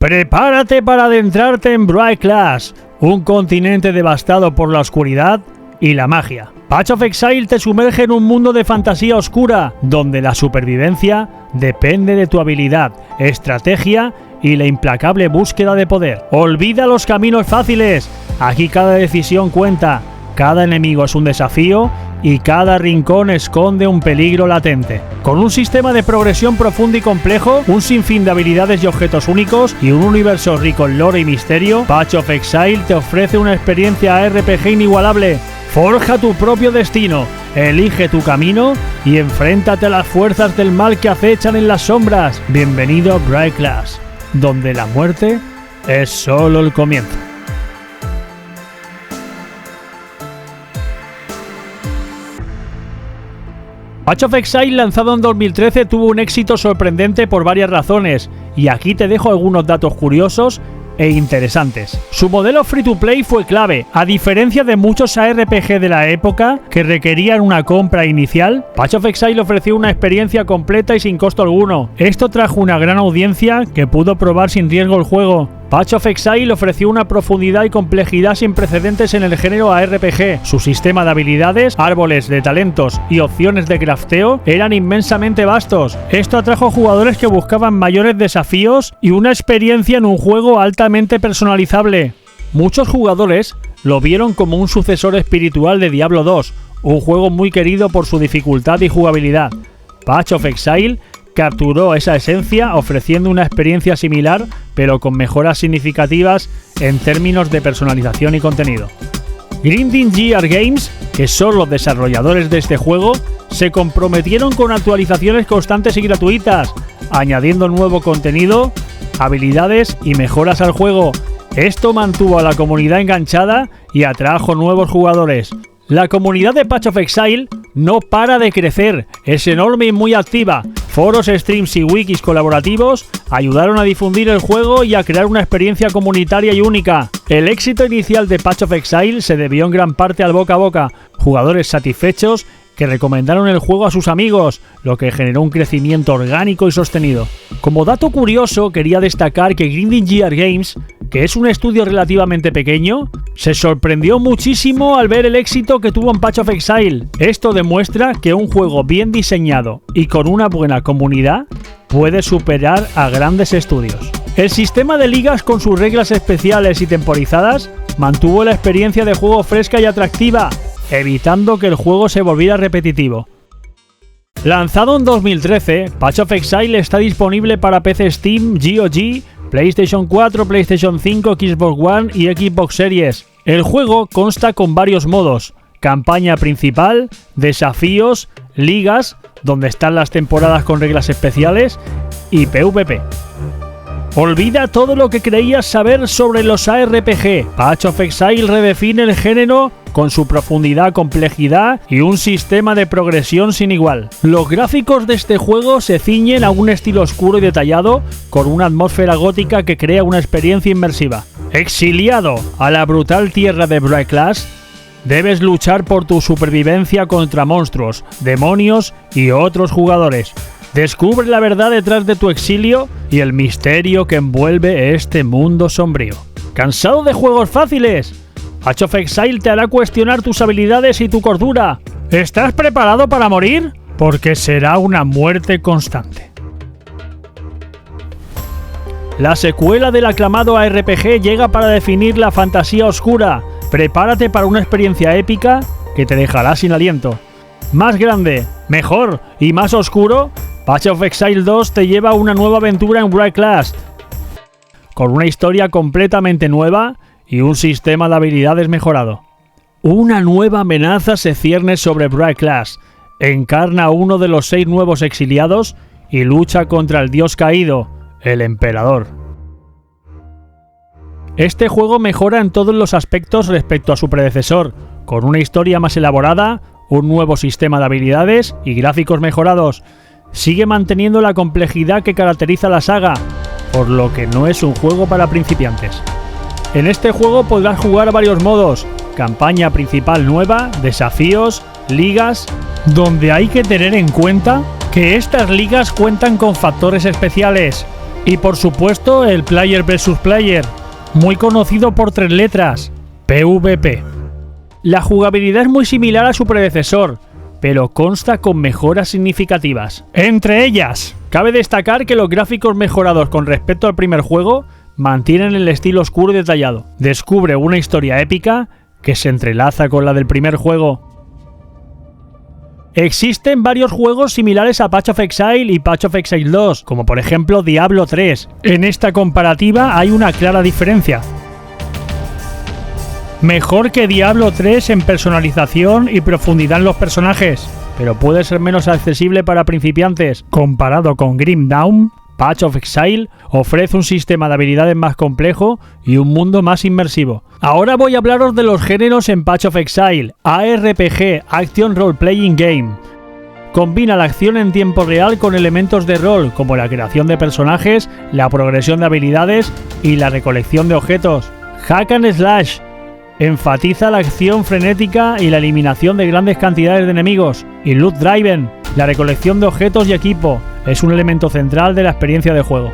Prepárate para adentrarte en Bright Class, un continente devastado por la oscuridad y la magia. Path of Exile te sumerge en un mundo de fantasía oscura, donde la supervivencia depende de tu habilidad, estrategia y la implacable búsqueda de poder. Olvida los caminos fáciles, aquí cada decisión cuenta, cada enemigo es un desafío y cada rincón esconde un peligro latente. Con un sistema de progresión profundo y complejo, un sinfín de habilidades y objetos únicos y un universo rico en lore y misterio, Path of Exile te ofrece una experiencia RPG inigualable. Forja tu propio destino, elige tu camino y enfréntate a las fuerzas del mal que acechan en las sombras. Bienvenido a Bright Class, donde la muerte es solo el comienzo. Path of Exile, lanzado en 2013, tuvo un éxito sorprendente por varias razones, y aquí te dejo algunos datos curiosos e interesantes. Su modelo free to play fue clave. A diferencia de muchos ARPG de la época que requerían una compra inicial, Path of Exile ofreció una experiencia completa y sin costo alguno. Esto trajo una gran audiencia que pudo probar sin riesgo el juego. Path of Exile ofreció una profundidad y complejidad sin precedentes en el género ARPG. Su sistema de habilidades, árboles de talentos y opciones de crafteo eran inmensamente vastos. Esto atrajo a jugadores que buscaban mayores desafíos y una experiencia en un juego altamente personalizable. Muchos jugadores lo vieron como un sucesor espiritual de Diablo 2, un juego muy querido por su dificultad y jugabilidad. Path of Exile capturó esa esencia ofreciendo una experiencia similar, pero con mejoras significativas en términos de personalización y contenido. Grinding Gear Games, que son los desarrolladores de este juego, se comprometieron con actualizaciones constantes y gratuitas, añadiendo nuevo contenido, habilidades y mejoras al juego. Esto mantuvo a la comunidad enganchada y atrajo nuevos jugadores. La comunidad de Path of Exile no para de crecer, es enorme y muy activa. Foros, streams y wikis colaborativos ayudaron a difundir el juego y a crear una experiencia comunitaria y única. El éxito inicial de Path of Exile se debió en gran parte al boca a boca, jugadores satisfechos que recomendaron el juego a sus amigos, lo que generó un crecimiento orgánico y sostenido. Como dato curioso, quería destacar que Grinding Gear Games, que es un estudio relativamente pequeño, se sorprendió muchísimo al ver el éxito que tuvo en Path of Exile. Esto demuestra que un juego bien diseñado y con una buena comunidad puede superar a grandes estudios. El sistema de ligas con sus reglas especiales y temporizadas mantuvo la experiencia de juego fresca y atractiva, evitando que el juego se volviera repetitivo. Lanzado en 2013, Path of Exile está disponible para PC Steam, GOG, PlayStation 4, PlayStation 5, Xbox One y Xbox Series. El juego consta con varios modos: campaña principal, desafíos, ligas, donde están las temporadas con reglas especiales, y PvP. Olvida todo lo que creías saber sobre los ARPG. Path of Exile redefine el género con su profundidad, complejidad y un sistema de progresión sin igual. Los gráficos de este juego se ciñen a un estilo oscuro y detallado, con una atmósfera gótica que crea una experiencia inmersiva. Exiliado a la brutal tierra de Bright Class, debes luchar por tu supervivencia contra monstruos, demonios y otros jugadores. Descubre la verdad detrás de tu exilio y el misterio que envuelve este mundo sombrío. ¿Cansado de juegos fáciles? Path of Exile te hará cuestionar tus habilidades y tu cordura. ¿Estás preparado para morir? Porque será una muerte constante. La secuela del aclamado ARPG llega para definir la fantasía oscura. Prepárate para una experiencia épica que te dejará sin aliento. Más grande, mejor y más oscuro, Path of Exile 2 te lleva a una nueva aventura en Bright Class, con una historia completamente nueva y un sistema de habilidades mejorado. Una nueva amenaza se cierne sobre Bright Class. Encarna a uno de los 6 nuevos exiliados y lucha contra el dios caído, el emperador. Este juego mejora en todos los aspectos respecto a su predecesor, con una historia más elaborada, un nuevo sistema de habilidades y gráficos mejorados. Sigue manteniendo la complejidad que caracteriza la saga, por lo que no es un juego para principiantes. En este juego podrás jugar a varios modos: campaña principal nueva, desafíos, ligas, donde hay que tener en cuenta que estas ligas cuentan con factores especiales. Y por supuesto el Player vs Player, muy conocido por 3 letras, PvP. La jugabilidad es muy similar a su predecesor, pero consta con mejoras significativas. Entre ellas, cabe destacar que los gráficos mejorados con respecto al primer juego mantienen el estilo oscuro y detallado. Descubre una historia épica que se entrelaza con la del primer juego. Existen varios juegos similares a Path of Exile y Path of Exile 2, como por ejemplo Diablo 3. En esta comparativa hay una clara diferencia. Mejor que Diablo 3 en personalización y profundidad en los personajes, pero puede ser menos accesible para principiantes. Comparado con Grim Dawn, Path of Exile ofrece un sistema de habilidades más complejo y un mundo más inmersivo. Ahora voy a hablaros de los géneros en Path of Exile. ARPG, Action Role Playing Game. Combina la acción en tiempo real con elementos de rol, como la creación de personajes, la progresión de habilidades y la recolección de objetos. Hack and Slash. Enfatiza la acción frenética y la eliminación de grandes cantidades de enemigos. Y Loot Driven. La recolección de objetos y equipo es un elemento central de la experiencia de juego.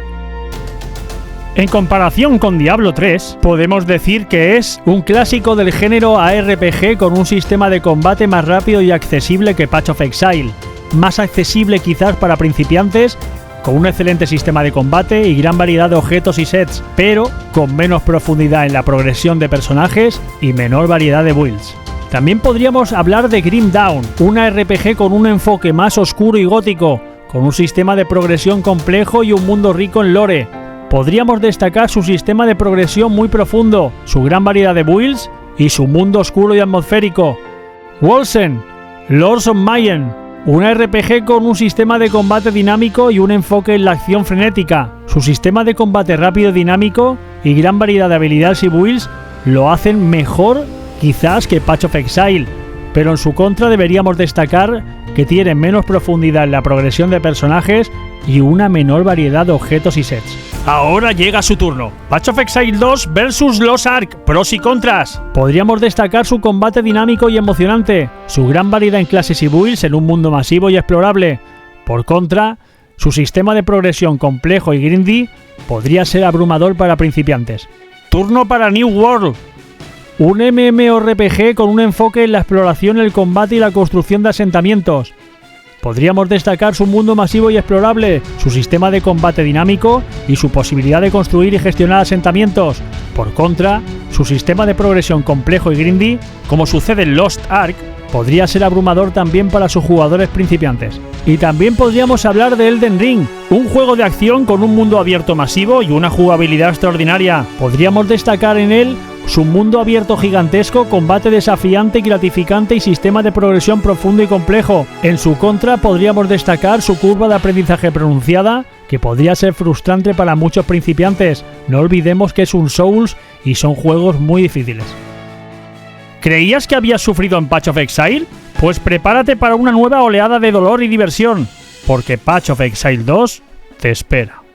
En comparación con Diablo 3, podemos decir que es un clásico del género ARPG con un sistema de combate más rápido y accesible que Path of Exile, más accesible quizás para principiantes, con un excelente sistema de combate y gran variedad de objetos y sets, pero con menos profundidad en la progresión de personajes y menor variedad de builds. También podríamos hablar de Grim Dawn, una RPG con un enfoque más oscuro y gótico, con un sistema de progresión complejo y un mundo rico en lore. Podríamos destacar su sistema de progresión muy profundo, su gran variedad de builds y su mundo oscuro y atmosférico. Wolcen, Lords of Mayen, una RPG con un sistema de combate dinámico y un enfoque en la acción frenética. Su sistema de combate rápido y dinámico y gran variedad de habilidades y builds lo hacen mejor quizás que Path of Exile, pero en su contra deberíamos destacar que tiene menos profundidad en la progresión de personajes y una menor variedad de objetos y sets. Ahora llega su turno. Path of Exile 2 vs Lost Ark, pros y contras. Podríamos destacar su combate dinámico y emocionante, su gran variedad en clases y builds en un mundo masivo y explorable. Por contra, su sistema de progresión complejo y grindy podría ser abrumador para principiantes. Turno para New World. Un MMORPG con un enfoque en la exploración, el combate y la construcción de asentamientos. Podríamos destacar su mundo masivo y explorable, su sistema de combate dinámico y su posibilidad de construir y gestionar asentamientos. Por contra, su sistema de progresión complejo y grindy, como sucede en Lost Ark, podría ser abrumador también para sus jugadores principiantes. Y también podríamos hablar de Elden Ring, un juego de acción con un mundo abierto masivo y una jugabilidad extraordinaria. Podríamos destacar en él su mundo abierto gigantesco, combate desafiante y gratificante y sistema de progresión profundo y complejo. En su contra podríamos destacar su curva de aprendizaje pronunciada, que podría ser frustrante para muchos principiantes. No olvidemos que es un Souls y son juegos muy difíciles. ¿Creías que habías sufrido en Path of Exile? Pues prepárate para una nueva oleada de dolor y diversión, porque Path of Exile 2 te espera.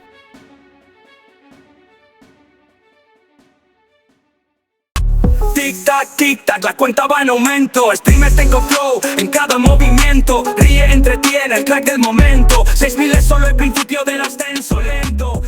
Tic tac, la cuenta va en aumento. Streamer tengo flow en cada movimiento. Ríe, entretiene, el crack del momento. 6000 es solo el principio del ascenso lento.